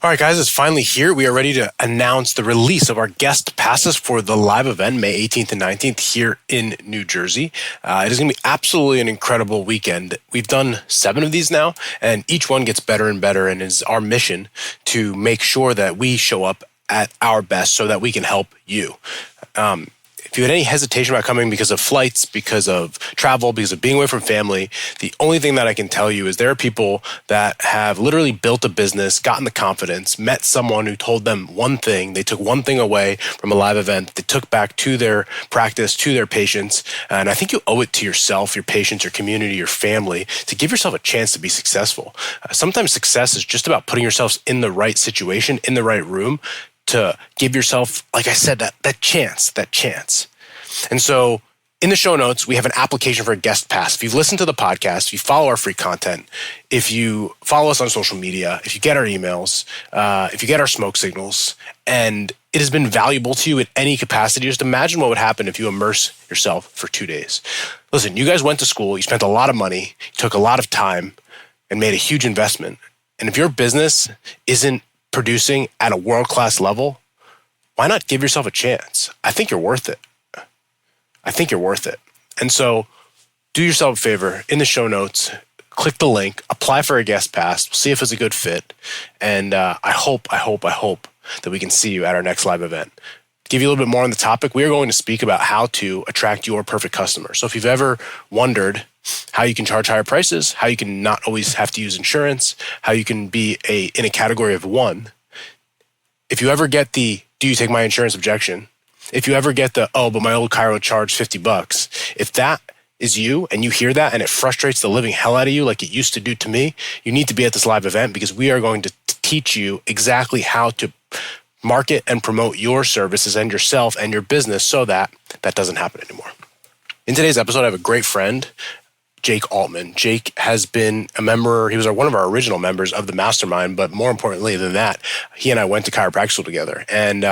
All right, guys, it's finally here. We are ready to announce the release of our guest passes for the live event, May 18th and 19th here in New Jersey. It is going to be absolutely an incredible weekend. We've done 7 of these now, and each one gets better and better, and it's our mission to make sure that we show up at our best so that we can help you. If you had any hesitation about coming because of flights, because of travel, because of being away from family, the only thing that I can tell you is there are people that have literally built a business, gotten the confidence, met someone who told them one thing. They took one thing away from a live event. They took back to their practice, to their patients. And I think you owe it to yourself, your patients, your community, your family to give yourself a chance to be successful. Sometimes success is just about putting yourselves in the right situation, in the right room, to give yourself, like I said, that chance. And so in the show notes, we have an application for a guest pass. If you've listened to the podcast, if you follow our free content, if you follow us on social media, if you get our emails, if you get our smoke signals, and it has been valuable to you in any capacity, just imagine what would happen if you immerse yourself for 2 days. Listen, you guys went to school, you spent a lot of money, you took a lot of time, and made a huge investment. And if your business isn't producing at a world-class level, why not give yourself a chance? I think you're worth it. And so do yourself a favor, in the show notes, click the link, apply for a guest pass, we'll see if it's a good fit. And I hope that we can see you at our next live event. To give you a little bit more on the topic, we are going to speak about how to attract your perfect customer. So if you've ever wondered how you can charge higher prices, how you can not always have to use insurance, how you can be in a category of one, if you ever get the, do you take my insurance objection? If you ever get the, oh, but my old chiro charged $50, if that is you and you hear that and it frustrates the living hell out of you like it used to do to me, you need to be at this live event because we are going to teach you exactly how to market and promote your services and yourself and your business so that that doesn't happen anymore. In today's episode, I have a great friend, Jake Altman. Jake has been a member, he was one of our original members of the mastermind, but more importantly than that, he and I went to chiropractic school together. And,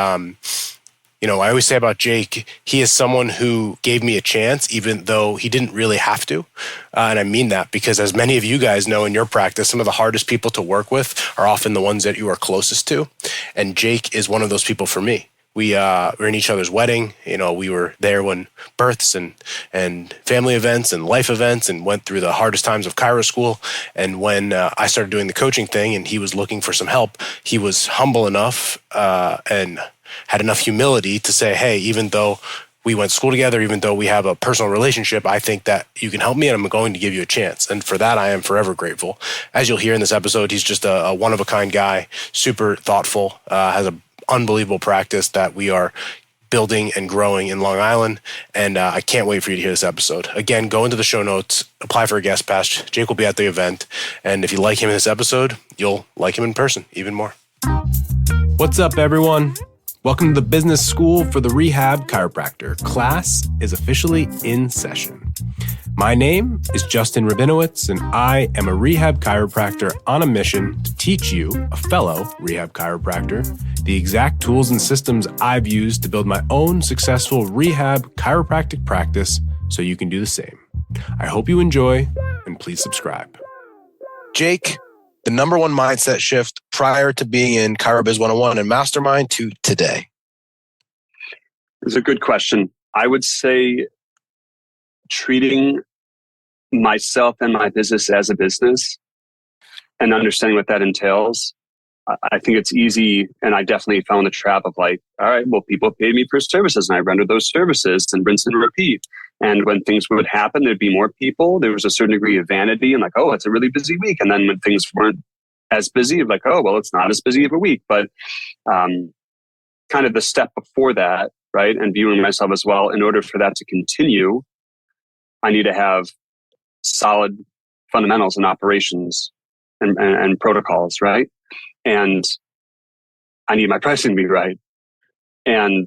I always say about Jake, he is someone who gave me a chance, even though he didn't really have to. And I mean that because as many of you guys know in your practice, some of the hardest people to work with are often the ones that you are closest to. And Jake is one of those people for me. We were in each other's wedding. We were there when births and family events and life events and went through the hardest times of chiro school. And when I started doing the coaching thing and he was looking for some help, he was humble enough and had enough humility to say, hey, even though we went to school together, even though we have a personal relationship, I think that you can help me and I'm going to give you a chance. And for that, I am forever grateful. As you'll hear in this episode, he's just a one-of-a-kind guy, super thoughtful, has an unbelievable practice that we are building and growing in Long Island. And I can't wait for you to hear this episode. Again, go into the show notes, apply for a guest pass. Jake will be at the event. And if you like him in this episode, you'll like him in person even more. What's up, everyone? Welcome to the Business School for the Rehab Chiropractor. Class is officially in session. My name is Justin Rabinowitz, and I am a rehab chiropractor on a mission to teach you, a fellow rehab chiropractor, the exact tools and systems I've used to build my own successful rehab chiropractic practice so you can do the same. I hope you enjoy, and please subscribe. Jake, the number one mindset shift prior to being in ChiroBiz 101 and Mastermind to today? It's a good question. I would say treating myself and my business as a business and understanding what that entails. I think it's easy, and I definitely fell in the trap of all right, well, people paid me for services and I rendered those services and rinse and repeat. And when things would happen, there'd be more people. There was a certain degree of vanity and oh, it's a really busy week. And then when things weren't as busy, oh, well, it's not as busy of a week. But kind of the step before that, right? And viewing myself as well, in order for that to continue, I need to have solid fundamentals and operations and protocols, right? And I need my pricing to be right. And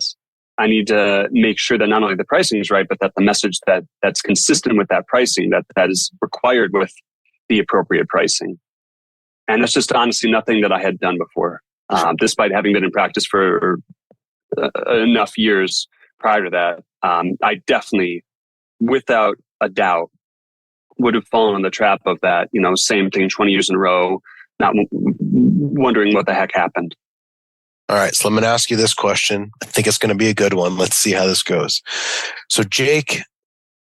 I need to make sure that not only the pricing is right, but that the message that's consistent with that pricing, that is required with the appropriate pricing. And that's just honestly nothing that I had done before, despite having been in practice for enough years prior to that. I definitely, without a doubt, would have fallen in the trap of that, same thing 20 years in a row, not wondering what the heck happened. All right, so I'm going to ask you this question. I think it's going to be a good one. Let's see how this goes. So Jake,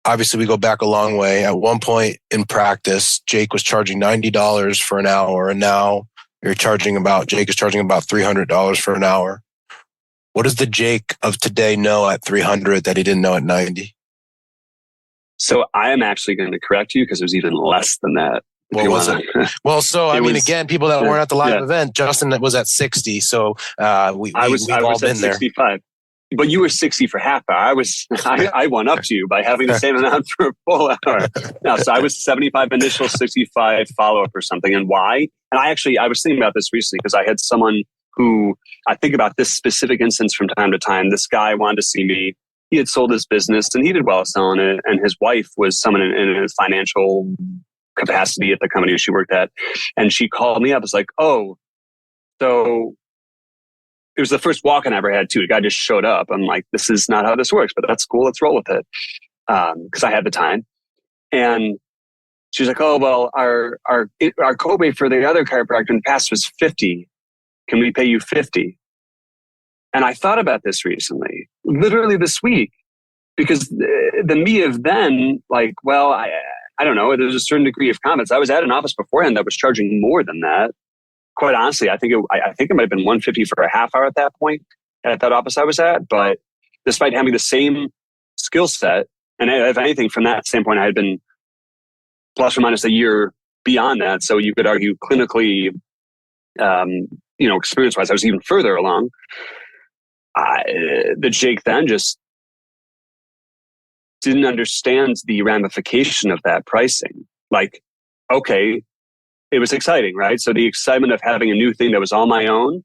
obviously we go back a long way. At one point in practice, Jake was charging $90 for an hour, and now Jake is charging about $300 for an hour. What does the Jake of today know at 300 that he didn't know at 90? So I am actually going to correct you because it was even less than that. What was it? Well, so again, people that weren't at the live event, Justin was at 60. So I was at 65. But you were 60 for half hour. I won up to you by having the same amount for a full hour. No, so I was 75 initial, 65 follow-up or something. And why? And I was thinking about this recently because I had someone who, I think about this specific instance from time to time. This guy wanted to see me. He had sold his business and he did well selling it. And his wife was someone in a financial capacity at the company she worked at. And she called me up. It's like, oh, so it was the first walk-in I ever had too. The guy just showed up. I'm like, this is not how this works, but that's cool. Let's roll with it. Cause I had the time. And she's like, oh, well, our copay for the other chiropractor in the past was 50. Can we pay you 50? And I thought about this recently, literally this week, because the me of then, like, well, I don't know. There's a certain degree of confidence. I was at an office beforehand that was charging more than that. Quite honestly, I think it might have been 150 for a half hour at that point at that office I was at. But despite having the same skill set, and if anything, from that standpoint, I had been plus or minus a year beyond that. So you could argue clinically, experience-wise, I was even further along. The Jake then just didn't understand the ramification of that pricing. Like, okay, it was exciting, right? So the excitement of having a new thing that was all my own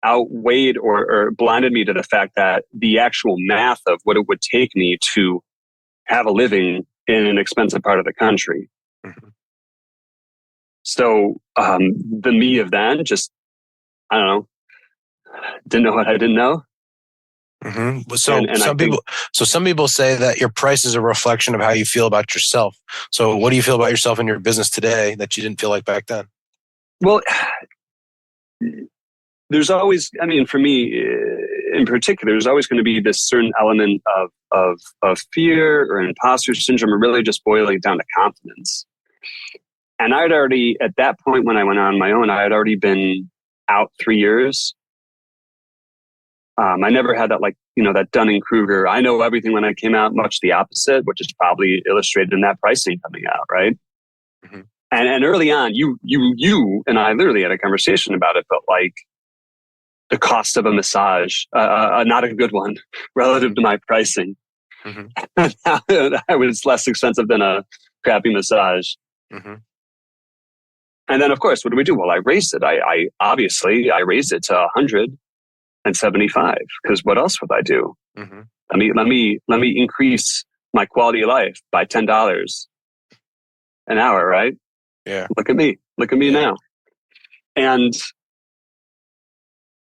outweighed or blinded me to the fact that the actual math of what it would take me to have a living in an expensive part of the country. Mm-hmm. So the me of then just, I don't know, didn't know what I didn't know. Mm-hmm. So some people say that your price is a reflection of how you feel about yourself. So what do you feel about yourself in your business today that you didn't feel like back then? Well, there's always, for me in particular, there's always going to be this certain element of fear or imposter syndrome, or really just boiling down to confidence. And I'd already, at that point when I went on my own, I had already been out 3 years. I never had that, that Dunning-Kruger, I know everything when I came out, much the opposite, which is probably illustrated in that pricing coming out, right? Mm-hmm. And early on, you and I literally had a conversation about it, but like the cost of a massage, not a good one relative to my pricing. Mm-hmm. I was less expensive than a crappy massage. Mm-hmm. And then, of course, what do we do? Well, I raised it. I obviously raised it to 175 because what else would I do? Mm-hmm. Let me increase my quality of life by $10 an hour, right? Yeah. Look at me now. And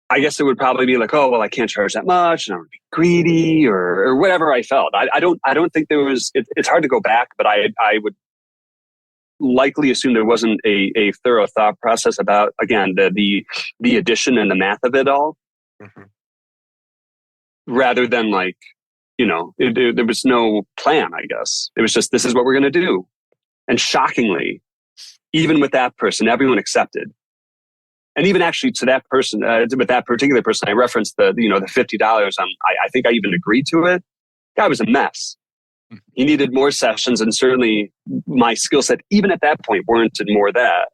I guess it would probably be like, oh, well, I can't charge that much, and I would be greedy or whatever I felt. I don't think there was. It's hard to go back, but I would likely assume there wasn't a thorough thought process about, again, the addition and the math of it all. Mm-hmm. Rather than there was no plan, I guess. It was just, this is what we're going to do. And shockingly, even with that person, everyone accepted. And even actually to that person, with that particular person, I referenced the $50. I think I even agreed to it. Guy was a mess. He needed more sessions, and certainly my skill set, even at that point, warranted more of a,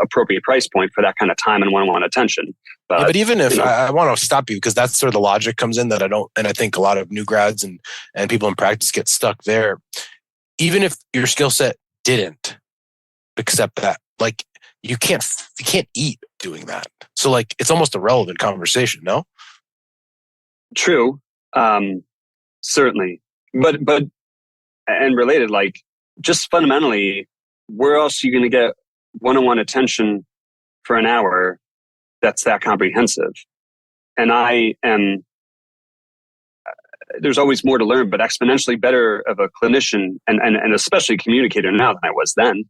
appropriate price point for that kind of time and one-on-one attention. But even if I want to stop you, because that's where the logic comes in that I think a lot of new grads and people in practice get stuck there. Even if your skill set didn't accept that, like you can't eat doing that. So like it's almost a relevant conversation, no? True. Certainly. But and related, like just fundamentally, where else are you going to get one-on-one attention for an hour that's that comprehensive? And I am, there's always more to learn, but exponentially better of a clinician and especially communicator now than I was then.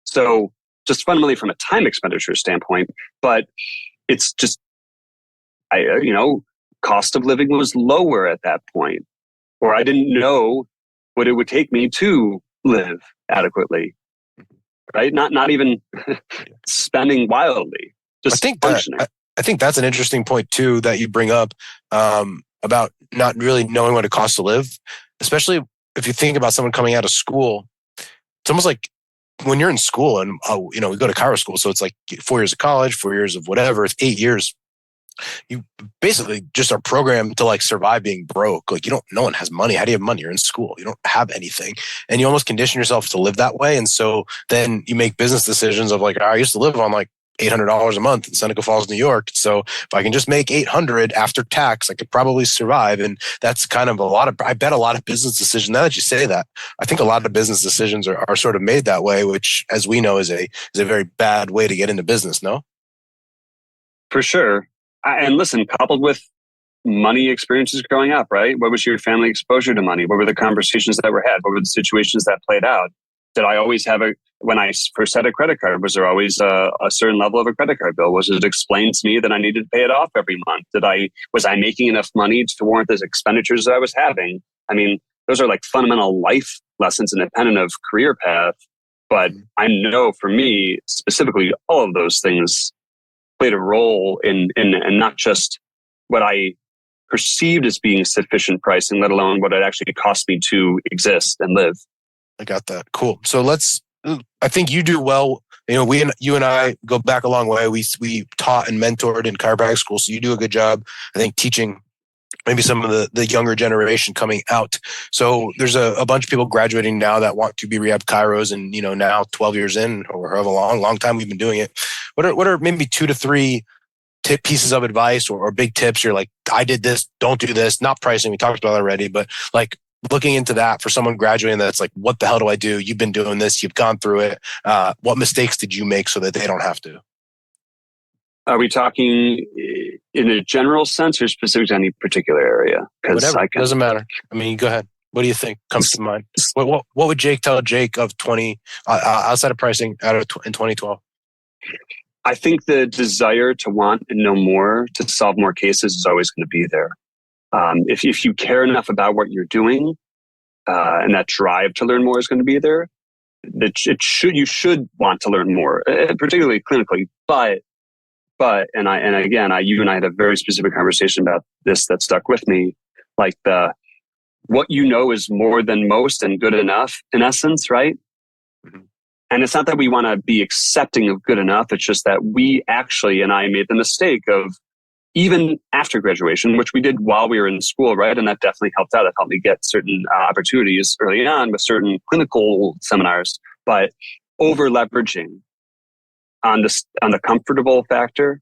So just fundamentally from a time expenditure standpoint, but it's just, cost of living was lower at that point, or I didn't know what it would take me to live adequately, right? Not even spending wildly, just functioning. I think that's an interesting point too that you bring up about not really knowing what it costs to live, especially if you think about someone coming out of school. It's almost like when you're in school and, we go to chiro school. So it's like 4 years of college, 4 years of whatever, it's 8 years. You basically just are programmed to like survive being broke. Like no one has money. How do you have money? You're in school. You don't have anything. And you almost condition yourself to live that way. And so then you make business decisions of like, I used to live on like $800 a month in Seneca Falls, New York. So if I can just make $800 after tax, I could probably survive. And that's kind of I bet a lot of business decisions, now that you say that, I think a lot of business decisions are sort of made that way, which as we know is a very bad way to get into business, no? For sure. And listen, coupled with money experiences growing up, right? What was your family exposure to money? What were the conversations that were had? What were the situations that played out? Did I always have when I first had a credit card, was there always a certain level of a credit card bill? Was it explained to me that I needed to pay it off every month? Was I making enough money to warrant the expenditures that I was having? I mean, those are like fundamental life lessons independent of career path. But I know for me, specifically, all of those things played a role in not just what I perceived as being sufficient pricing, let alone what it actually cost me to exist and live. I got that. Cool. So I think you do well. You and I go back a long way. We taught and mentored in chiropractic school. So you do a good job, I think, teaching maybe some of the younger generation coming out. So there's a bunch of people graduating now that want to be rehab chiros, and now 12 years in, or however long time we've been doing it. What are maybe 2 to 3 pieces of advice or big tips? You're like, I did this, don't do this. Not pricing, we talked about that already, but like looking into that for someone graduating that's like, what the hell do I do? You've been doing this, you've gone through it. What mistakes did you make so that they don't have to? Are we talking in a general sense or specific to any particular area? Whatever, doesn't matter. I mean, go ahead. What do you think comes to mind? What would Jake tell Jake of 20 outside of pricing in 2012? I think the desire to want and know more, to solve more cases, is always going to be there. If you care enough about what you're doing, and that drive to learn more is going to be there, you should want to learn more, particularly clinically. But you and I had a very specific conversation about this that stuck with me. Like what you know is more than most and good enough, in essence, right? Mm-hmm. And it's not that we want to be accepting of good enough. It's just that we actually, and I made the mistake of, even after graduation, which we did while we were in school, right? And that definitely helped out. It helped me get certain opportunities early on with certain clinical seminars, but over leveraging on the comfortable factor,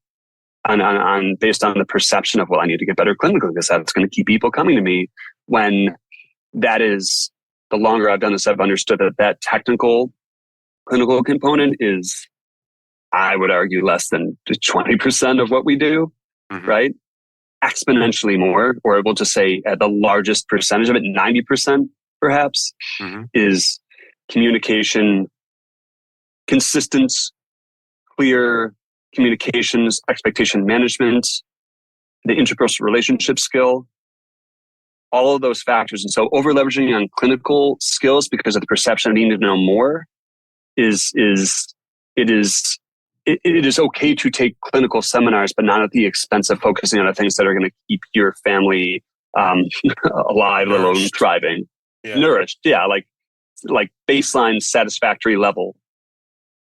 on based on the perception of, well, I need to get better clinically because that's going to keep people coming to me. When that is, the longer I've done this, I've understood that technical clinical component is, I would argue, less than 20% of what we do, mm-hmm. right? Exponentially more, or we'll just say at the largest percentage of it, 90% perhaps, mm-hmm. is communication, consistent, clear communications, expectation management, the interpersonal relationship skill, all of those factors. And so over leveraging on clinical skills because of the perception of needing to know more it is okay to take clinical seminars, but not at the expense of focusing on the things that are going to keep your family alive, let alone thriving, nourished. Yeah, like baseline satisfactory level.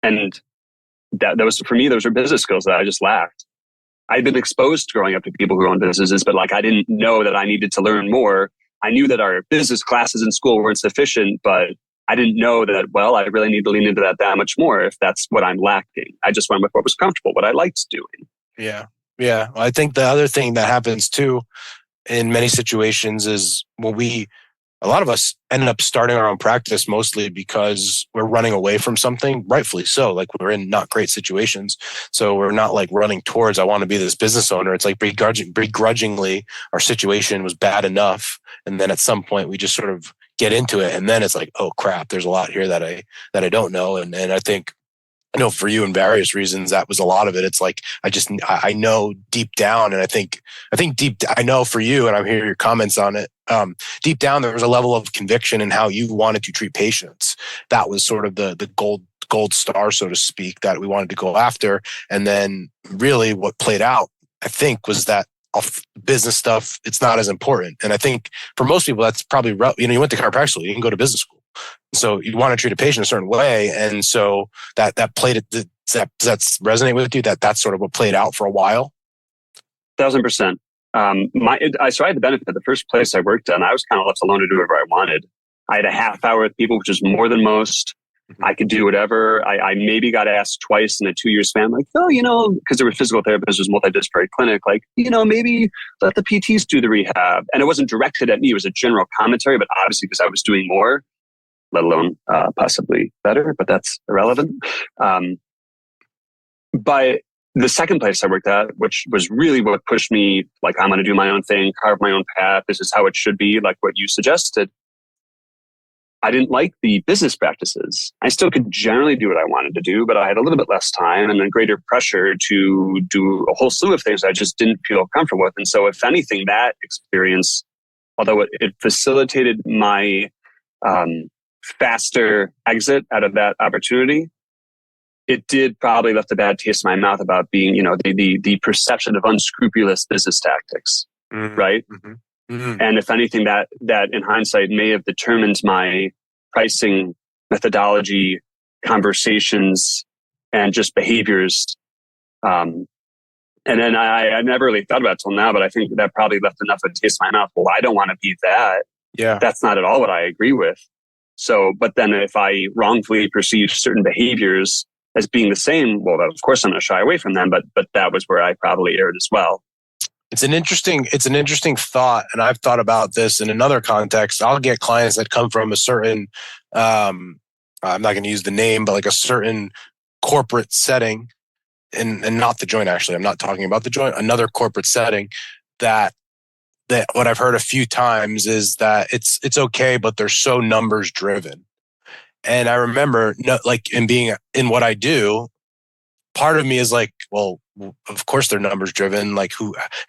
And that was, for me, those were business skills that I just lacked. I'd been exposed growing up to people who own businesses, but I didn't know that I needed to learn more. I knew that our business classes in school weren't sufficient, but I didn't know that, well, I really need to lean into that much more if that's what I'm lacking. I just went with what was comfortable, what I liked doing. Yeah. Yeah. Well, I think the other thing that happens too in many situations is a lot of us end up starting our own practice mostly because we're running away from something, rightfully so. Like we're in not great situations. So we're not running towards, I want to be this business owner. It's begrudgingly our situation was bad enough. And then at some point we just sort of get into it. And then it's like, oh crap, there's a lot here that I don't know. And I think I know for you, in various reasons, that was a lot of it. It's like, I know deep down, and I know for you, and I hear your comments on it. Deep down, there was a level of conviction in how you wanted to treat patients. That was sort of the gold star, so to speak, that we wanted to go after. And then really what played out, I think, was that business stuff, it's not as important. And I think for most people, that's probably, you went to chiropractic school, you can go to business school. So you want to treat a patient a certain way. And so that played it. That's resonate with you, that's sort of what played out for a while. 1,000%. So I had the benefit of the first place I worked in. I was kind of left alone to do whatever I wanted. I had a half hour with people, which is more than most. I could do whatever. I maybe got asked twice in a 2-year span, like, because there were physical therapists, there was multidisciplinary clinic, like, maybe let the PTs do the rehab. And it wasn't directed at me. It was a general commentary, but obviously because I was doing more, let alone possibly better, but that's irrelevant. But the second place I worked at, which was really what pushed me, like, I'm going to do my own thing, carve my own path. This is how it should be, like what you suggested. I didn't like the business practices. I still could generally do what I wanted to do, but I had a little bit less time and a greater pressure to do a whole slew of things I just didn't feel comfortable with. And so if anything, that experience, although it facilitated my faster exit out of that opportunity, it did probably left a bad taste in my mouth about being, the perception of unscrupulous business tactics, right? Mm-hmm. Mm-hmm. And if anything, that in hindsight may have determined my pricing methodology, conversations, and just behaviors. And then I never really thought about it till now, but I think that probably left enough of a taste in my mouth. Well, I don't want to be that. Yeah. That's not at all what I agree with. So, but then if I wrongfully perceive certain behaviors as being the same, well, of course I'm going to shy away from them, but that was where I probably erred as well. It's an interesting thought. And I've thought about this in another context. I'll get clients that come from a certain, I'm not going to use the name, but like a certain corporate setting, and not the joint, actually. I'm not talking about the joint, another corporate setting that what I've heard a few times is that it's okay, but they're so numbers driven. And I remember, in being in what I do, part of me is like, well, of course they're numbers driven. Like,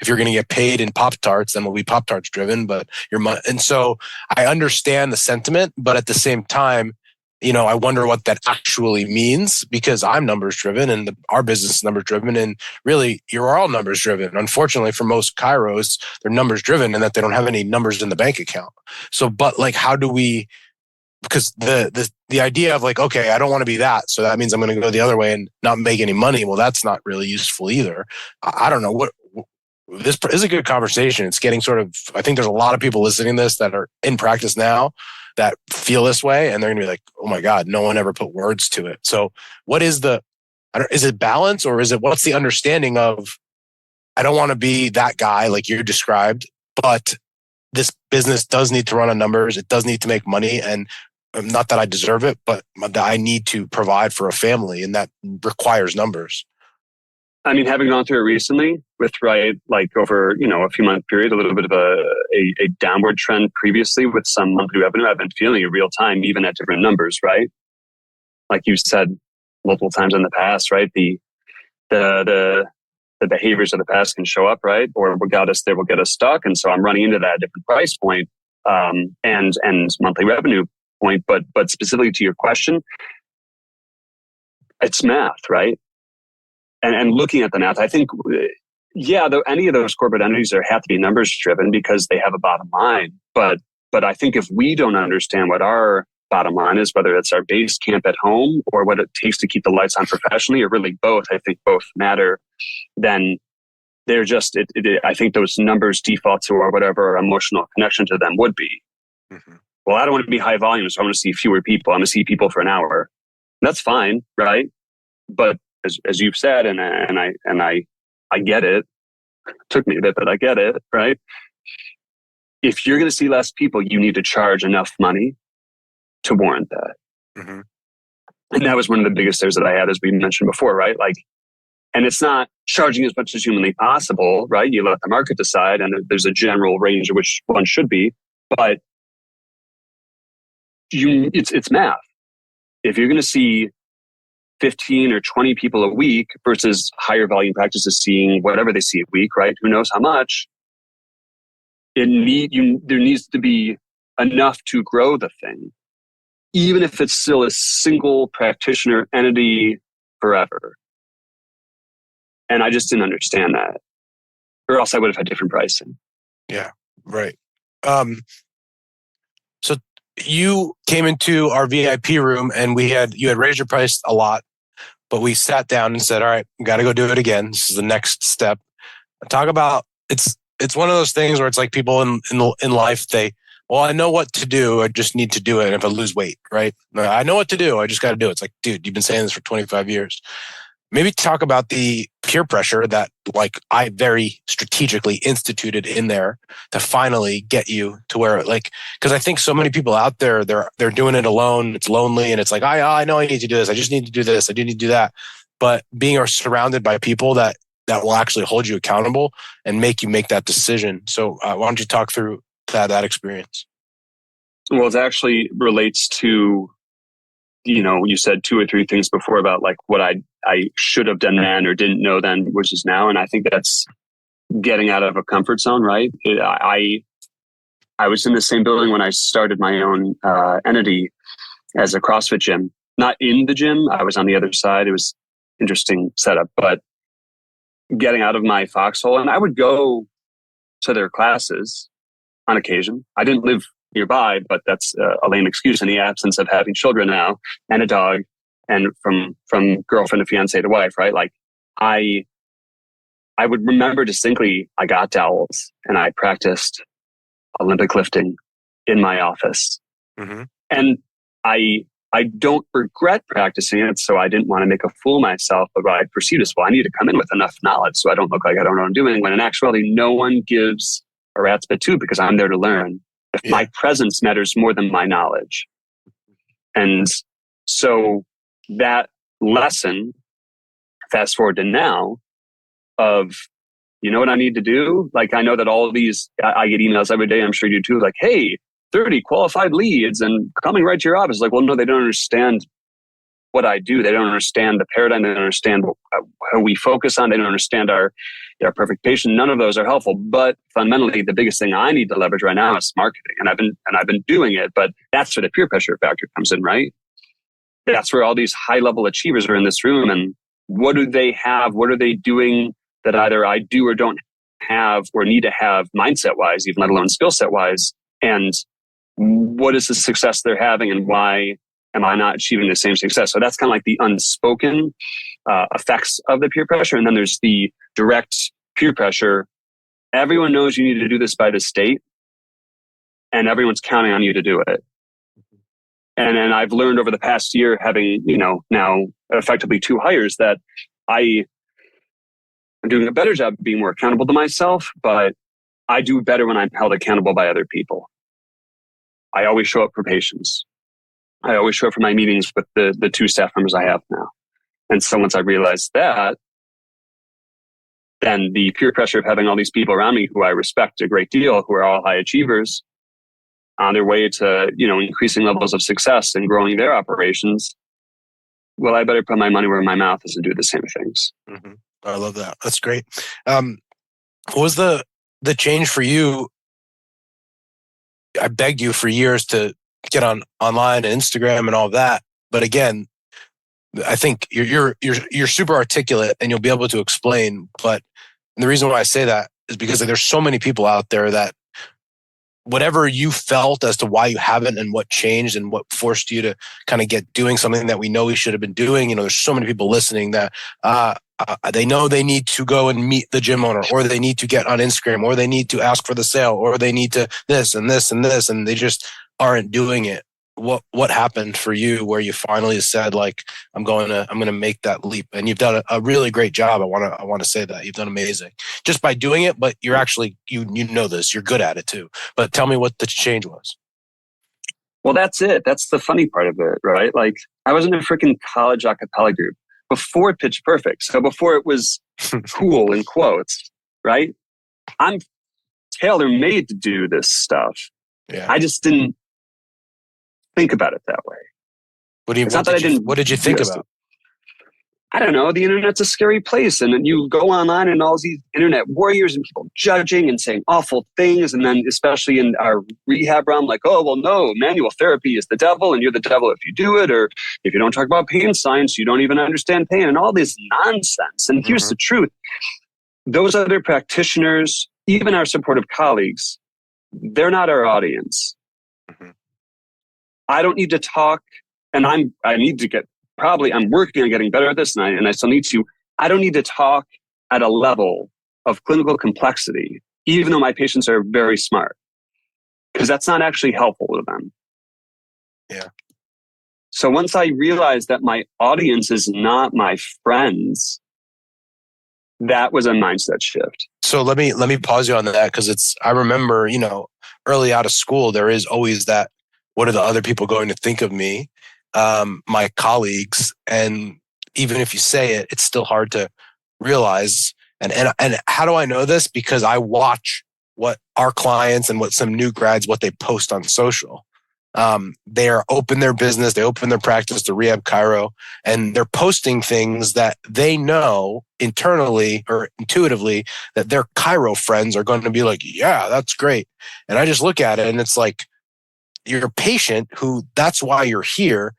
if you're going to get paid in Pop-Tarts, then we'll be Pop-Tarts driven, but your money. And so I understand the sentiment, but at the same time, I wonder what that actually means, because I'm numbers driven and our business is numbers driven. And really, you're all numbers driven. Unfortunately, for most chiros, they're numbers driven and that they don't have any numbers in the bank account. So, but like, how do we, because the idea of like, okay, I don't want to be that, so that means I'm going to go the other way and not make any money. Well, that's not really useful either. I don't know. This is a good conversation. It's getting sort of, I think there's a lot of people listening to this that are in practice now that feel this way, and they're going to be like, oh my God, no one ever put words to it. So what is is it balance, or what's the understanding of, I don't want to be that guy like you described, but this business does need to run on numbers. It does need to make money, and not that I deserve it, but that I need to provide for a family, and that requires numbers. I mean, having gone through it recently with, like over, a few month period, a little bit of a downward trend previously with some monthly revenue, I've been feeling it real time, even at different numbers, right? Like you said multiple times in the past, right? The behaviors of the past can show up, right? Or what got us there will get us stuck. And so I'm running into that different price point, and monthly revenue point. But specifically to your question, it's math, right? And looking at the math, I think, any of those corporate entities have to be numbers driven because they have a bottom line. But I think if we don't understand what our bottom line is, whether it's our base camp at home or what it takes to keep the lights on professionally, or really both, I think both matter, then they're just, I think those numbers default to or whatever emotional connection to them would be. Mm-hmm. Well, I don't want to be high volume, so I want to see fewer people. I'm going to see people for an hour. That's fine, right? But as you've said, and I get it. It took me a bit, but I get it, right? If you're going to see less people, you need to charge enough money to warrant that. Mm-hmm. And that was one of the biggest fears that I had, as we mentioned before, right? Like, and it's not charging as much as humanly possible, right? You let the market decide, and there's a general range of which one should be, but it's math. If you're going to see 15 or 20 people a week versus higher volume practices seeing whatever they see a week, right? Who knows how much? There needs to be enough to grow the thing, even if it's still a single practitioner entity forever. And I just didn't understand that, or else I would have had different pricing. Yeah, right. So you came into our VIP room and you had raised your price a lot, but we sat down and said, all right, we got to go do it again. This is the next step. Talk about, it's one of those things where it's like people in life, well, I know what to do. I just need to do it. And if I lose weight, right? I know what to do. I just got to do it. It's like, dude, you've been saying this for 25 years. Maybe talk about the peer pressure that like I very strategically instituted in there to finally get you to where because I think so many people out there, they're doing it alone. It's lonely. And it's like, I know I need to do this. I just need to do this. I do need to do that. But being surrounded by people that will actually hold you accountable and make you make that decision. So why don't you talk through that experience? Well, it actually relates to, you said 2 or 3 things before about like what I should have done then or didn't know then, which is now. And I think that's getting out of a comfort zone, right? I was in the same building when I started my own entity as a CrossFit gym. Not in the gym. I was on the other side. It was interesting setup, but getting out of my foxhole. And I would go to their classes on occasion. I didn't live nearby, but that's a lame excuse in the absence of having children now and a dog and from girlfriend to fiance to wife, right? Like I would remember distinctly, I got dowels and I practiced Olympic lifting in my office. Mm-hmm. And I don't regret practicing it, so I didn't want to make a fool of myself, but I perceived as, well, I need to come in with enough knowledge so I don't look like I don't know what I'm doing, when in actuality, no one gives a rat's bit too, because I'm there to learn. If my presence matters more than my knowledge. And so that lesson, fast forward to now, of, you know what I need to do? Like, I know that all of these, I get emails every day, I'm sure you do, like, hey, 30 qualified leads and coming right to your office. Like, well, no, they don't understand what I do. They don't understand the paradigm. They don't understand how we focus on. They don't understand our perfect patient. None of those are helpful. But fundamentally, the biggest thing I need to leverage right now is marketing. And I've been doing it, but that's where the peer pressure factor comes in, right? That's where all these high level achievers are in this room. And what do they have? What are they doing that either I do or don't have or need to have mindset wise, even let alone skill set wise? And what is the success they're having and why am I not achieving the same success? So that's kind of like the unspoken effects of the peer pressure. And then there's the direct peer pressure. Everyone knows you need to do this by the state and everyone's counting on you to do it. And then I've learned over the past year, having, now effectively 2 hires, that I'm doing a better job of being more accountable to myself, but I do better when I'm held accountable by other people. I always show up for patients. I always show up for my meetings with the 2 staff members I have now. And so once I realized that, then the peer pressure of having all these people around me who I respect a great deal, who are all high achievers on their way to, increasing levels of success and growing their operations. Well, I better put my money where my mouth is and do the same things. Mm-hmm. I love that. That's great. What was the change for you? I begged you for years to get online and Instagram and all of that. But again, I think you're super articulate and you'll be able to explain. But the reason why I say that is because there's so many people out there that whatever you felt as to why you haven't and what changed and what forced you to kind of get doing something that we know we should have been doing. There's so many people listening that they know they need to go and meet the gym owner, or they need to get on Instagram, or they need to ask for the sale, or they need to this and this and this, and they just aren't doing it. What happened for you where you finally said, like, I'm going to make that leap? And you've done a really great job. I want to say that you've done amazing just by doing it, but you're actually, you know this, you're good at it too. But tell me what the change was. Well, that's it. That's the funny part of it, right? Like, I was in a freaking college a cappella group before Pitch Perfect. So before it was cool in quotes, right? I'm tailor-made to do this stuff. Yeah. I just didn't think about it that way. What did you think about? I don't know, the internet's a scary place. And then you go online and all these internet warriors and people judging and saying awful things. And then especially in our rehab realm, like, oh, well, no, manual therapy is the devil and you're the devil if you do it. Or if you don't talk about pain science, you don't even understand pain and all this nonsense. And here's the truth. Those other practitioners, even our supportive colleagues, they're not our audience. I don't need to talk, and I'm working on getting better at this, and I still need to. I don't need to talk at a level of clinical complexity, even though my patients are very smart, because that's not actually helpful to them. Yeah. So once I realized that my audience is not my friends, that was a mindset shift. So let me pause you on that, because I remember, early out of school, there is always that, what are the other people going to think of me? My colleagues, and even if you say it, it's still hard to realize. And how do I know this? Because I watch what our clients and what some new grads, what they post on social. They are open their business, they open their practice to Rehab Chiro, and they're posting things that they know internally or intuitively that their Chiro friends are going to be like, yeah, that's great. And I just look at it and it's like, you're a patient who, that's why you're here.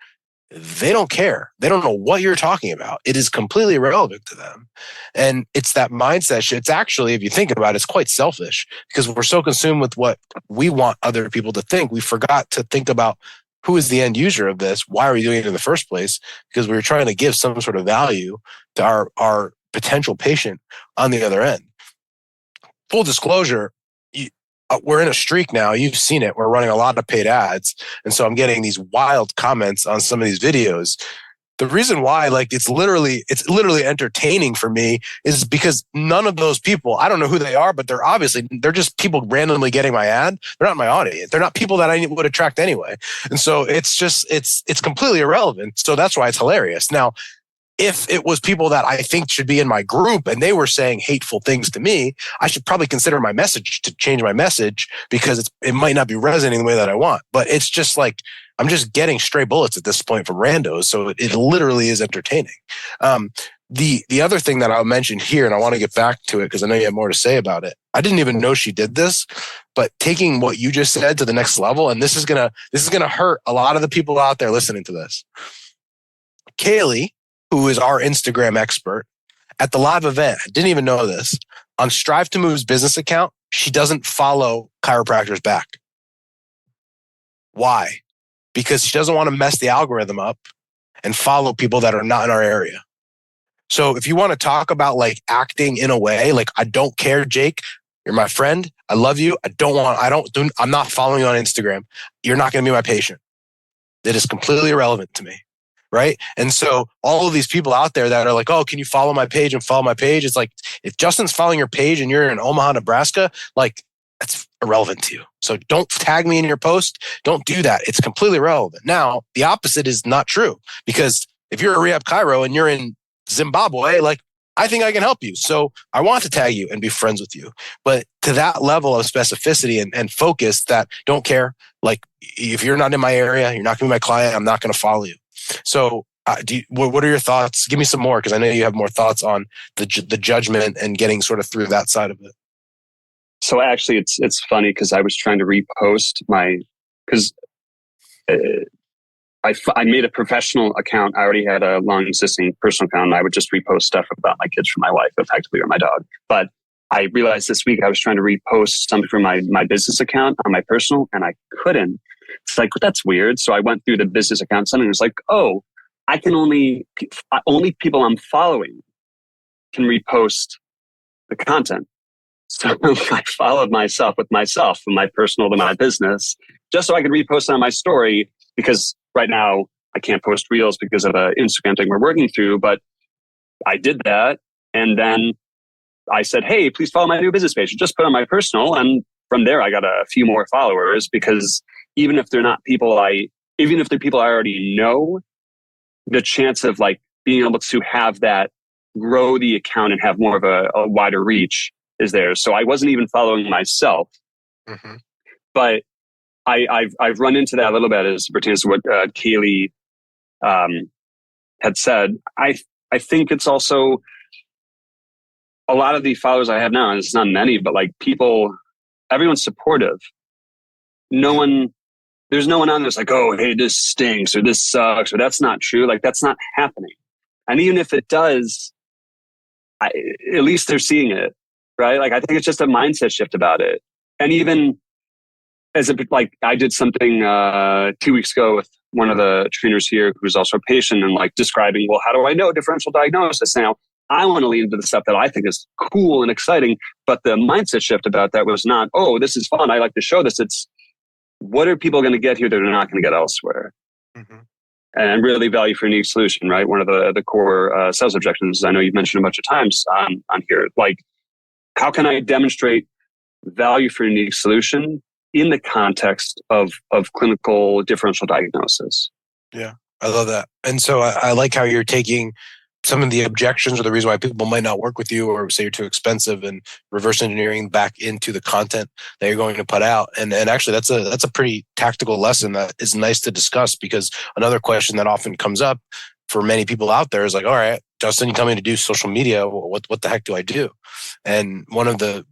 They don't care. They don't know what you're talking about. It is completely irrelevant to them. And it's that mindset. It's actually, if you think about it, it's quite selfish, because we're so consumed with what we want other people to think. We forgot to think about who is the end user of this. Why are we doing it in the first place? Because we were trying to give some sort of value to our potential patient on the other end. Full disclosure, we're in a streak now. You've seen it. We're running a lot of paid ads. And so I'm getting these wild comments on some of these videos. The reason why, it's literally entertaining for me, is because none of those people, I don't know who they are, but they're just people randomly getting my ad. They're not my audience. They're not people that I would attract anyway. And so it's completely irrelevant. So that's why it's hilarious. Now, if it was people that I think should be in my group and they were saying hateful things to me, I should probably consider my message to change my message, because it might not be resonating the way that I want. But it's just like, I'm just getting stray bullets at this point from randos. So it literally is entertaining. The other thing that I'll mention here, and I want to get back to it because I know you have more to say about it. I didn't even know she did this, but taking what you just said to the next level, and this is gonna hurt a lot of the people out there listening to this. Kaylee, who is our Instagram expert, at the live event, I didn't even know this, on Strive to Move's business account, she doesn't follow chiropractors back. Why? Because she doesn't want to mess the algorithm up and follow people that are not in our area. So if you want to talk about acting in a way, I don't care, Jake, you're my friend, I love you, I'm not following you on Instagram. You're not going to be my patient. It is completely irrelevant to me. Right. And so all of these people out there that are like, oh, can you follow my page and follow my page? It's like, if Justin's following your page and you're in Omaha, Nebraska, that's irrelevant to you. So don't tag me in your post. Don't do that. It's completely irrelevant. Now, the opposite is not true, because if you're a Rehab Chiro and you're in Zimbabwe, I think I can help you. So I want to tag you and be friends with you. But to that level of specificity and focus, that don't care. If you're not in my area, you're not going to be my client, I'm not going to follow you. So what are your thoughts? Give me some more, because I know you have more thoughts on the judgment and getting sort of through that side of it. So actually, it's funny, because I was trying to repost because I made a professional account. I already had a long existing personal account, and I would just repost stuff about my kids from my wife, effectively, or my dog. But I realized this week I was trying to repost something from my business account on my personal, and I couldn't. It's like, that's weird. So I went through the business account and it was like, oh, I can only people I'm following can repost the content. So I followed myself from my personal to my business, just so I could repost it on my story, because right now I can't post reels because of an Instagram thing we're working through. But I did that. And then I said, hey, please follow my new business page. Just put on my personal. And from there, I got a few more followers, because even if they're people I already know, the chance of being able to have that grow the account and have more of a wider reach is there. So I wasn't even following myself, but I've run into that a little bit as it pertains to what Kaylee had said. I think it's also a lot of the followers I have now, and it's not many, but like people, everyone's supportive. There's no one on this like, oh, hey, this stinks or this sucks or that's not true. Like that's not happening. And even if it does, at least they're seeing it, right? Like I think it's just a mindset shift about it. And even like I did something 2 weeks ago with one of the trainers here who's also a patient and like describing, well, how do I know differential diagnosis? Now, I want to lean into the stuff that I think is cool and exciting, but the mindset shift about that was not, oh, this is fun, I like to show this. It's what are people going to get here that they're not going to get elsewhere? Mm-hmm. And really value for a unique solution, right? One of the core sales objections I know you've mentioned a bunch of times on here. Like, how can I demonstrate value for a unique solution in the context of clinical differential diagnosis? Yeah, I love that. And so I like how you're taking some of the objections or the reason why people might not work with you or say you're too expensive and reverse engineering back into the content that you're going to put out. And actually that's a pretty tactical lesson that is nice to discuss, because another question that often comes up for many people out there is like, all right, Justin, you tell me to do social media. What the heck do I do? And one of the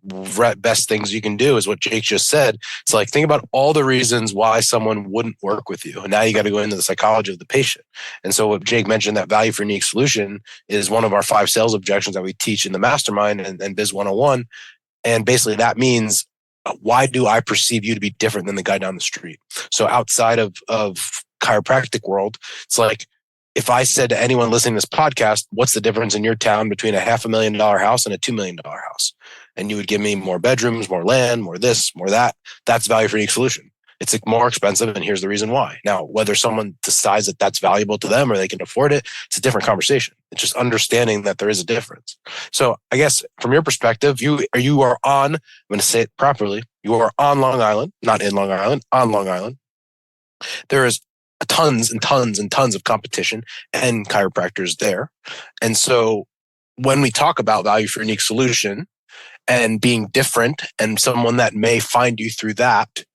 best things you can do is what Jake just said. It's like, think about all the reasons why someone wouldn't work with you. And now you got to go into the psychology of the patient. And so what Jake mentioned, that value for unique solution, is one of our 5 sales objections that we teach in the mastermind and Biz 101. And basically that means, why do I perceive you to be different than the guy down the street? So outside of chiropractic world, it's like, if I said to anyone listening to this podcast, what's the difference in your town between a $500,000 house and a $2 million house? And you would give me more bedrooms, more land, more this, more that. That's value for unique solution. It's more expensive, and here's the reason why. Now, whether someone decides that that's valuable to them or they can afford it, it's a different conversation. It's just understanding that there is a difference. So I guess from your perspective, you are on, I'm going to say it properly, you are on Long Island, not in Long Island, on Long Island. There is tons and tons and tons of competition and chiropractors there. And so when we talk about value for unique solution and being different and someone that may find you through that,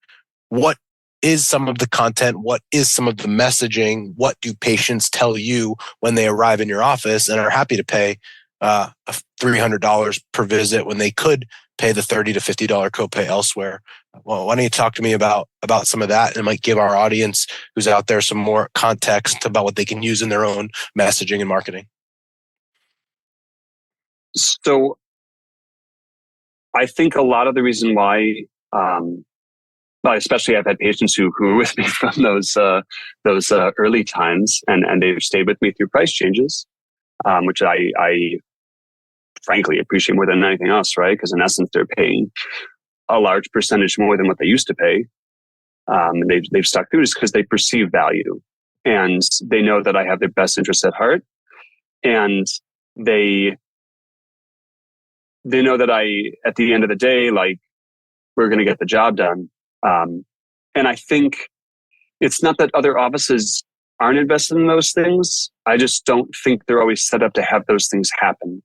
what is some of the content? What is some of the messaging? What do patients tell you when they arrive in your office and are happy to pay $300 per visit when they could pay the $30 to $50 copay elsewhere? Well, why don't you talk to me about some of that, and it might give our audience who's out there some more context about what they can use in their own messaging and marketing. So I think a lot of the reason why, especially I've had patients who were with me from those early times, and they've stayed with me through price changes, which I frankly appreciate more than anything else, right? Because in essence, they're paying a large percentage more than what they used to pay. And they've stuck through just because they perceive value, and they know that I have their best interests at heart, and they know that at the end of the day, like, we're going to get the job done. And I think it's not that other offices aren't invested in those things. I just don't think they're always set up to have those things happen.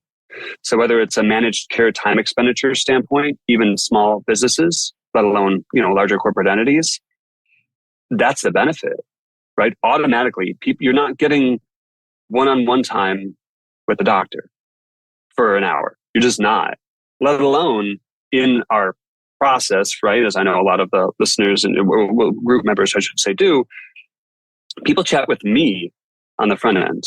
So whether it's a managed care time expenditure standpoint, even small businesses, let alone, larger corporate entities, that's the benefit, right? Automatically, you're not getting one-on-one time with a doctor for an hour. You're just not, let alone in our process, right? As I know a lot of the listeners and group members, I should say, do, people chat with me on the front end.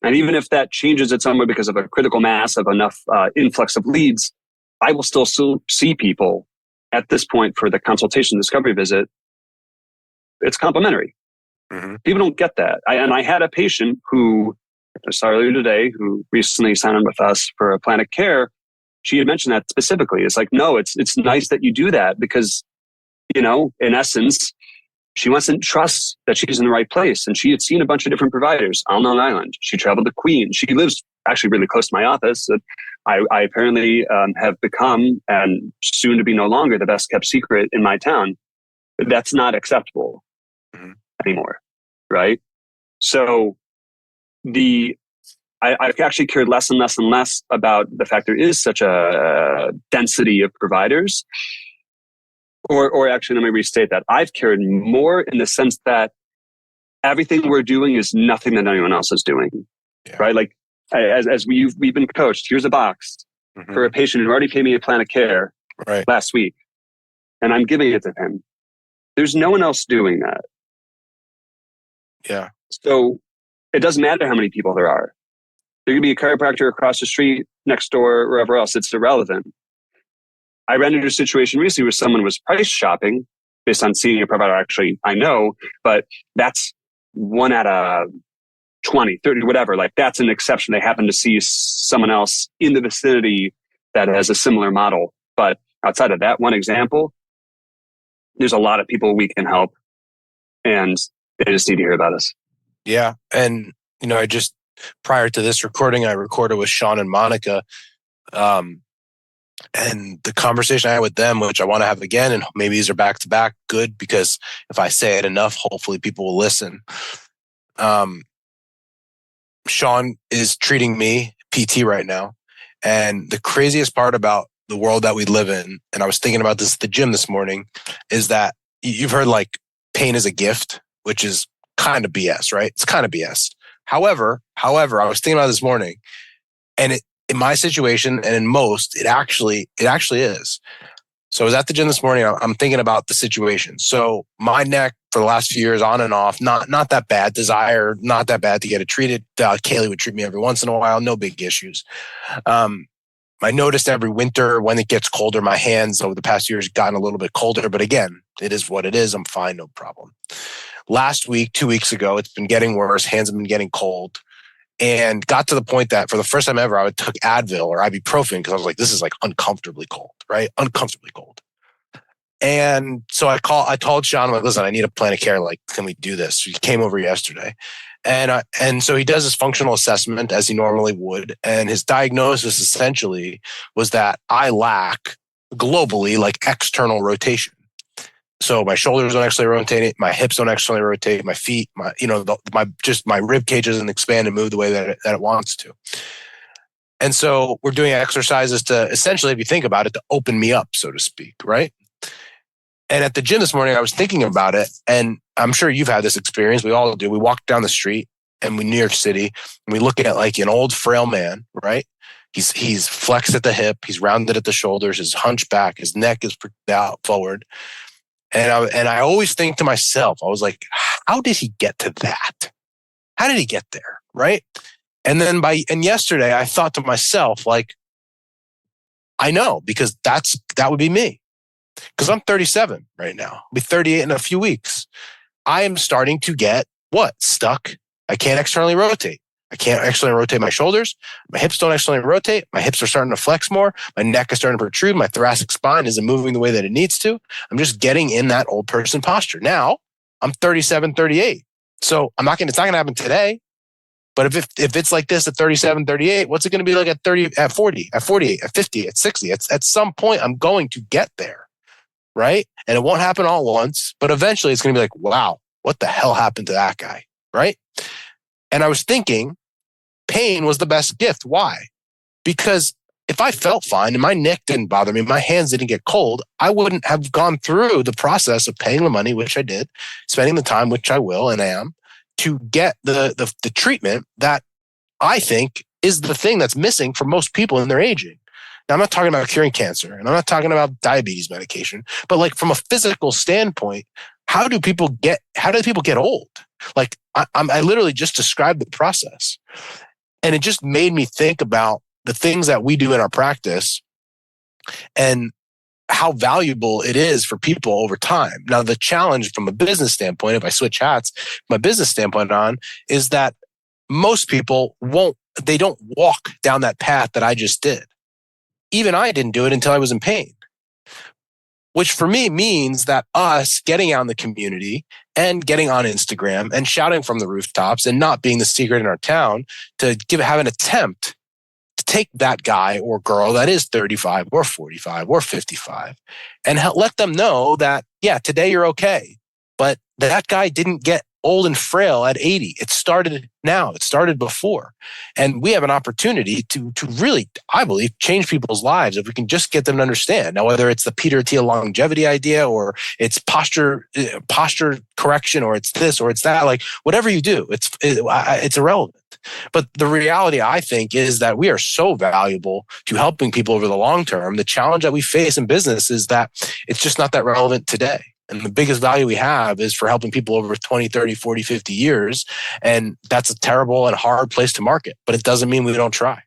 And even if that changes it somewhere because of a critical mass of enough influx of leads, I will still see people at this point for the consultation discovery visit. It's complimentary. Mm-hmm. People don't get that. I had a patient who I saw earlier today who recently signed on with us for a plan of care. She had mentioned that specifically. It's like, no, it's nice that you do that because, in essence, she wants to trust that she's in the right place. And she had seen a bunch of different providers on Long Island. She traveled to Queens. She lives actually really close to my office. I apparently have become, and soon to be no longer, the best kept secret in my town. That's not acceptable anymore, right? So I've actually cared less and less and less about the fact there is such a density of providers. Or actually, let me restate that. I've cared more in the sense that everything we're doing is nothing that anyone else is doing, right? Like, as we've been coached, here's a box for a patient who already paid me a plan of care last week, and I'm giving it to him. There's no one else doing that. Yeah. So it doesn't matter how many people there are. There could be a chiropractor across the street, next door, wherever else. It's irrelevant. I ran into a situation recently where someone was price shopping based on seeing a provider actually I know, but that's 1 out of 20, 30, whatever. Like that's an exception. They happen to see someone else in the vicinity that has a similar model. But outside of that one example, there's a lot of people we can help, and they just need to hear about us. Yeah. And, I just, prior to this recording, I recorded with Sean and Monica. And the conversation I had with them, which I want to have again, and maybe these are back to back, good, because if I say it enough, hopefully people will listen. Sean is treating me PT right now. And the craziest part about the world that we live in, and I was thinking about this at the gym this morning, is that you've heard like pain is a gift, which is kind of BS, right? It's kind of BS. However, I was thinking about this morning, and in my situation and in most, it actually is. So I was at the gym this morning. I'm thinking about the situation. So my neck for the last few years, on and off, not that bad. Desire, not that bad to get it treated. Kaylee would treat me every once in a while. No big issues. I noticed every winter when it gets colder, my hands over the past years gotten a little bit colder. But again, it is what it is. I'm fine, no problem. Last week, 2 weeks ago, it's been getting worse. Hands have been getting cold. And got to the point that for the first time ever, I took Advil or ibuprofen because I was like, this is like uncomfortably cold, right? Uncomfortably cold. And so I told Sean, I'm like, listen, I need a plan of care. Like, can we do this? He came over yesterday. And so he does his functional assessment as he normally would. And his diagnosis essentially was that I lack globally like external rotation. So my shoulders don't actually rotate, my hips don't actually rotate, my feet, my rib cage doesn't expand and move the way that it wants to. And so we're doing exercises to essentially, if you think about it, to open me up, so to speak, right? And at the gym this morning, I was thinking about it, and I'm sure you've had this experience. We all do. We walk down the street and we New York City, and we look at like an old frail man, right? He's flexed at the hip, he's rounded at the shoulders, his hunchback, his neck is out forward. And I always think to myself, I was like, how did he get to that? How did he get there? Right. And then yesterday I thought to myself, like, I know, because that would be me. Because I'm 37 right now. I'll be 38 in a few weeks. I am starting to get stuck. I can't externally rotate. I can't externally rotate my shoulders. My hips don't externally rotate. My hips are starting to flex more. My neck is starting to protrude. My thoracic spine isn't moving the way that it needs to. I'm just getting in that old person posture. Now, I'm 37, 38. So it's not going to happen today. But if it's like this at 37, 38, what's it going to be like at 30, at 40, at 48, at 50, at 60? At some point, I'm going to get there, right? And it won't happen all at once. But eventually, it's going to be like, wow, what the hell happened to that guy, right? And I was thinking, pain was the best gift. Why? Because if I felt fine and my neck didn't bother me, my hands didn't get cold, I wouldn't have gone through the process of paying the money, which I did, spending the time, which I will and am, to get the treatment that I think is the thing that's missing for most people in their aging. Now, I'm not talking about curing cancer, and I'm not talking about diabetes medication, but like from a physical standpoint, how do people get old? Like I literally just described the process. And it just made me think about the things that we do in our practice and how valuable it is for people over time. Now, the challenge from a business standpoint, if I switch hats, my business standpoint on, is that most people don't walk down that path that I just did. Even I didn't do it until I was in pain. Which for me means that us getting out in the community and getting on Instagram and shouting from the rooftops and not being the secret in our town to have an attempt to take that guy or girl that is 35 or 45 or 55 and let them know that, yeah, today you're okay. But that guy didn't get old and frail at 80. It started now. It started before. And we have an opportunity to really, I believe, change people's lives if we can just get them to understand. Now, whether it's the Peter Thiel longevity idea or it's posture correction or it's this or it's that, like whatever you do, it's irrelevant. But the reality, I think, is that we are so valuable to helping people over the long term. The challenge that we face in business is that it's just not that relevant today. And the biggest value we have is for helping people over 20, 30, 40, 50 years. And that's a terrible and hard place to market, but it doesn't mean we don't try.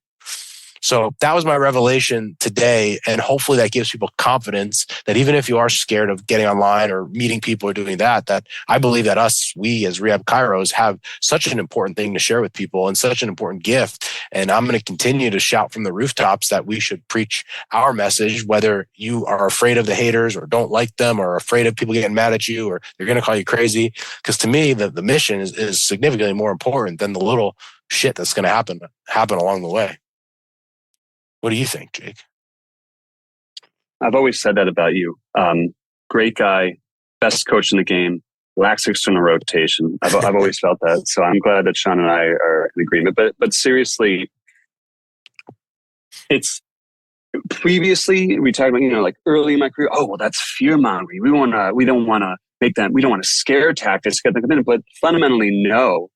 So that was my revelation today. And hopefully that gives people confidence that even if you are scared of getting online or meeting people or doing that I believe that we as Rehab Chiros have such an important thing to share with people and such an important gift. And I'm going to continue to shout from the rooftops that we should preach our message, whether you are afraid of the haters or don't like them or afraid of people getting mad at you or they're going to call you crazy. Because to me, the mission is significantly more important than the little shit that's going to happen along the way. What do you think, Jake? I've always said that about you. Great guy, best coach in the game, lacks external rotation. I've always felt that. So I'm glad that Sean and I are in agreement. But seriously, it's previously we talked about, like early in my career, oh, well, that's fear mongering. We don't want to make them, we don't want to scare tactics, get them in. But fundamentally, no.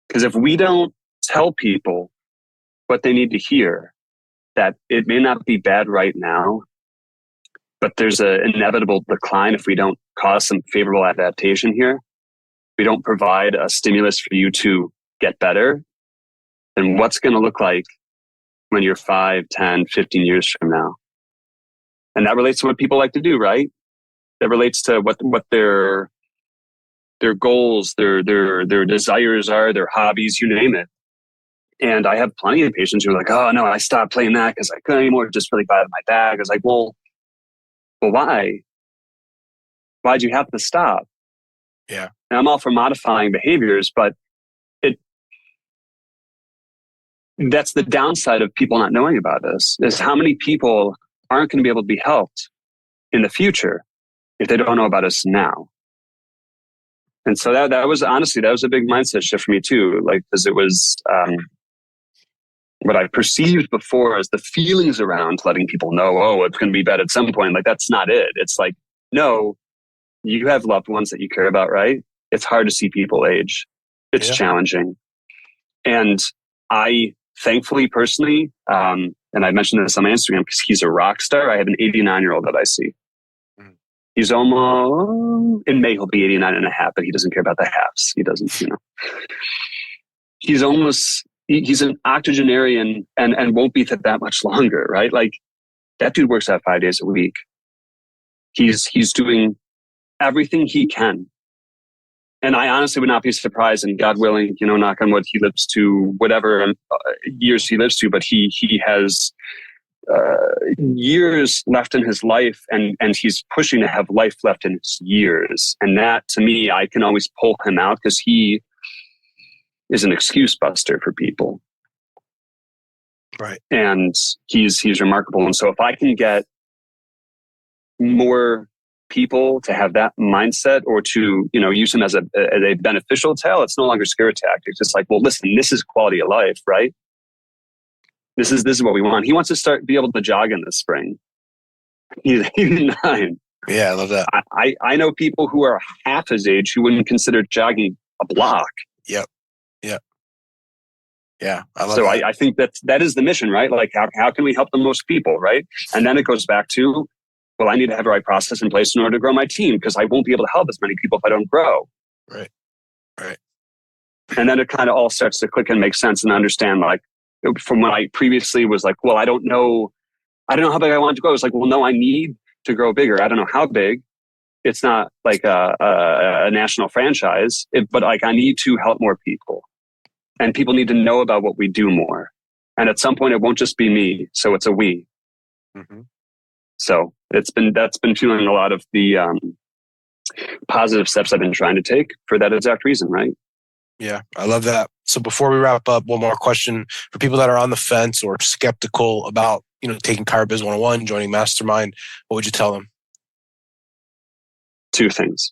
Because if we don't tell people what they need to hear, that it may not be bad right now, but there's an inevitable decline if we don't cause some favorable adaptation here. We don't provide a stimulus for you to get better. Then what's going to look like when you're 5, 10, 15 years from now? And that relates to what people like to do, right? That relates to what their goals, their desires are, their hobbies, you name it. And I have plenty of patients who are like, oh, no, I stopped playing that because I couldn't anymore. It just really got in my bag. I was like, well, why? Why'd you have to stop? Yeah. And I'm all for modifying behaviors, but that's the downside of people not knowing about this, is how many people aren't going to be able to be helped in the future if they don't know about us now. And so that was honestly, that was a big mindset shift for me too. Like, because it was, what I perceived before as the feelings around letting people know, oh, it's going to be bad at some point. Like, that's not it. It's like, no, you have loved ones that you care about, right? It's hard to see people age. It's challenging. And I, thankfully, personally, and I mentioned this on my Instagram because he's a rock star. I have an 89-year-old that I see. He's almost, in May, he'll be 89 and a half, but he doesn't care about the halves. He doesn't, he's an octogenarian and won't be that much longer, right? Like, that dude works out 5 days a week. He's doing everything he can. And I honestly would not be surprised, and God willing, knock on wood, he lives to whatever years he lives to, but he has years left in his life, and he's pushing to have life left in his years. And that, to me, I can always pull him out because he is an excuse buster for people. Right. And he's remarkable. And so if I can get more people to have that mindset, or to, use him as a beneficial tale, it's no longer scare tactics. It's like, well, listen, this is quality of life, right? This is what we want. He wants to be able to jog in the spring. He's 9. Yeah, I love that. I know people who are half his age who wouldn't consider jogging a block. Yep. Yeah, I love so that. I think that is the mission, right? Like, how can we help the most people, right? And then it goes back to, well, I need to have the right process in place in order to grow my team, because I won't be able to help as many people if I don't grow. Right. And then it kind of all starts to click and make sense and understand, like, from when I previously was like, well, I don't know how big I want to go. It's like, well, no, I need to grow bigger. I don't know how big. It's not like a national franchise, but like, I need to help more people. And people need to know about what we do more. And at some point, it won't just be me. So it's a we. Mm-hmm. So that's been fueling a lot of the positive steps I've been trying to take for that exact reason, right? Yeah, I love that. So before we wrap up, one more question for people that are on the fence or skeptical about, taking Chirobiz 101, joining Mastermind. What would you tell them? 2 things.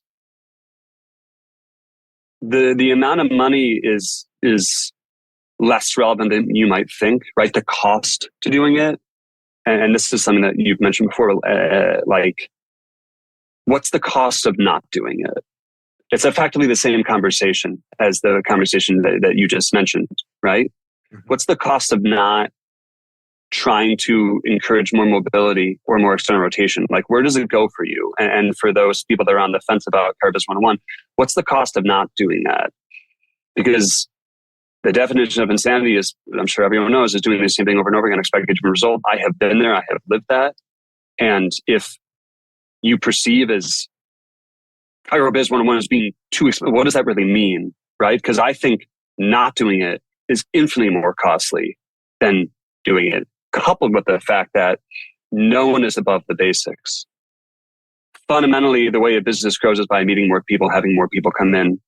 The amount of money is less relevant than you might think, right? The cost to doing it. And this is something that you've mentioned before, like, what's the cost of not doing it? it's effectively the same conversation as the conversation that you just mentioned, right? Mm-hmm. What's the cost of not trying to encourage more mobility or more external rotation? Like, where does it go for you? And for those people that are on the fence about Chiropractic 101, what's the cost of not doing that? Because the definition of insanity is, I'm sure everyone knows, is doing the same thing over and over again, expecting a different result. I have been there. I have lived that. And if you perceive as Chiropractic 101 as being too expensive, what does that really mean? Right? Because I think not doing it is infinitely more costly than doing it, coupled with the fact that no one is above the basics. Fundamentally, the way a business grows is by meeting more people, having more people come in.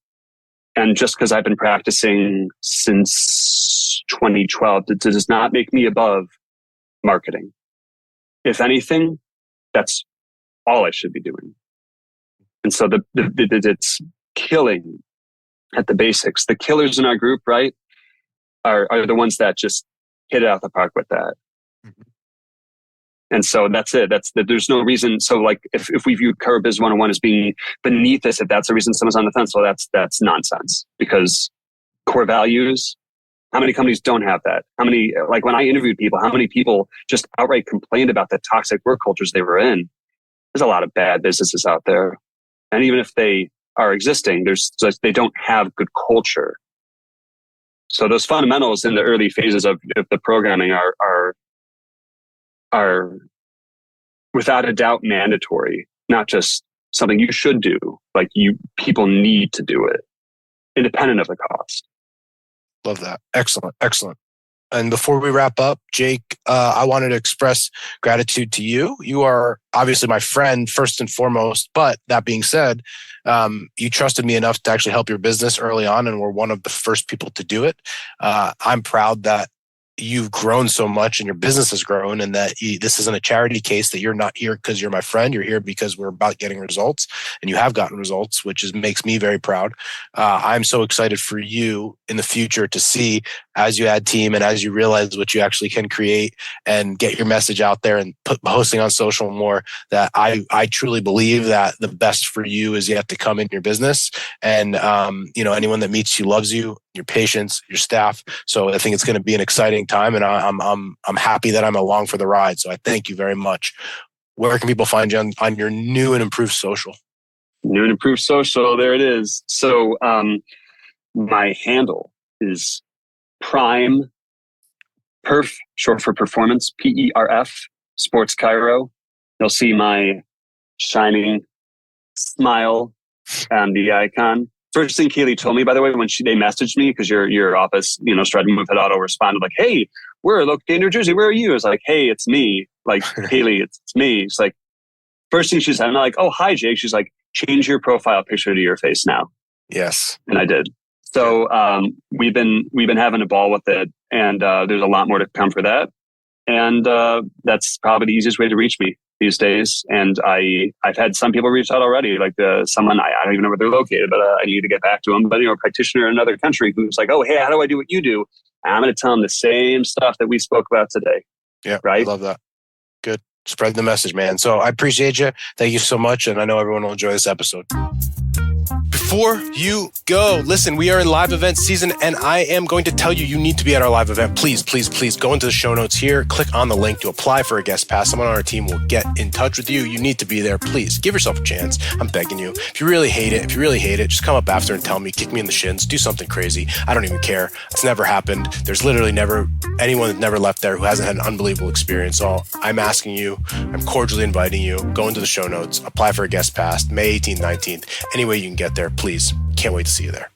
And just because I've been practicing since 2012, it does not make me above marketing. If anything, that's all I should be doing. And so it's killing at the basics. The killers in our group, right, are the ones that just hit it out the park with that. Mm-hmm. And so that's it. There's no reason. So like if we view Chiropractic 101 as being beneath us, if that's the reason someone's on the fence, well, that's nonsense, because core values, how many companies don't have that? How many, like when I interviewed people, how many people just outright complained about the toxic work cultures they were in? There's a lot of bad businesses out there. And even if they are existing, they don't have good culture. So those fundamentals in the early phases of the programming are without a doubt mandatory, not just something you should do. Like people need to do it, independent of the cost. Love that. Excellent. Excellent. And before we wrap up, Jake, I wanted to express gratitude to you. You are obviously my friend first and foremost, but that being said, you trusted me enough to actually help your business early on, and were one of the first people to do it. I'm proud that you've grown so much and your business has grown, and that this isn't a charity case, that you're not here because you're my friend. You're here because we're about getting results, and you have gotten results, which makes me very proud. I'm so excited for you in the future to see, as you add team and as you realize what you actually can create and get your message out there and posting on social more, that I truly believe that the best for you is yet to come in your business. And, anyone that meets you loves you, your patients, your staff. So I think it's going to be an exciting time, and I'm happy that I'm along for the ride. So I thank you very much. Where can people find you on your new and improved social? New and improved social. There it is. So, my handle is Prime Perf, short for performance, PERF, Sports Chiro. You'll see my shining smile on the icon. First thing Kaylee told me, by the way, when they messaged me, because your office, Strideman had auto responded like, "Hey, we're located in New Jersey. Where are you?" I was like, "Hey, it's me." Like, Kaylee, it's me. It's like, first thing she said, I'm like, "Oh, hi, Jake." She's like, "Change your profile picture to your face now." Yes. And I did. So we've been having a ball with it, and there's a lot more to come for that. And that's probably the easiest way to reach me these days. And I've had some people reach out already, like someone, I don't even know where they're located, but I need to get back to them. But a practitioner in another country who's like, "Oh, hey, how do I do what you do?" And I'm going to tell them the same stuff that we spoke about today. Yeah, right. I love that. Good. Spread the message, man. So I appreciate you. Thank you so much. And I know everyone will enjoy this episode. Before you go, listen, we are in live event season, and I am going to tell you, you need to be at our live event. Please, please, please go into the show notes here, click on the link to apply for a guest pass. Someone on our team will get in touch with you. You need to be there. Please give yourself a chance. I'm begging you. If you really hate it, just come up after and tell me, kick me in the shins, do something crazy. I don't even care. It's never happened. There's literally never anyone that never left there who hasn't had an unbelievable experience. So I'm asking you, I'm cordially inviting you, go into the show notes, apply for a guest pass, May 18th, 19th, any way you can get there. Please. Can't wait to see you there.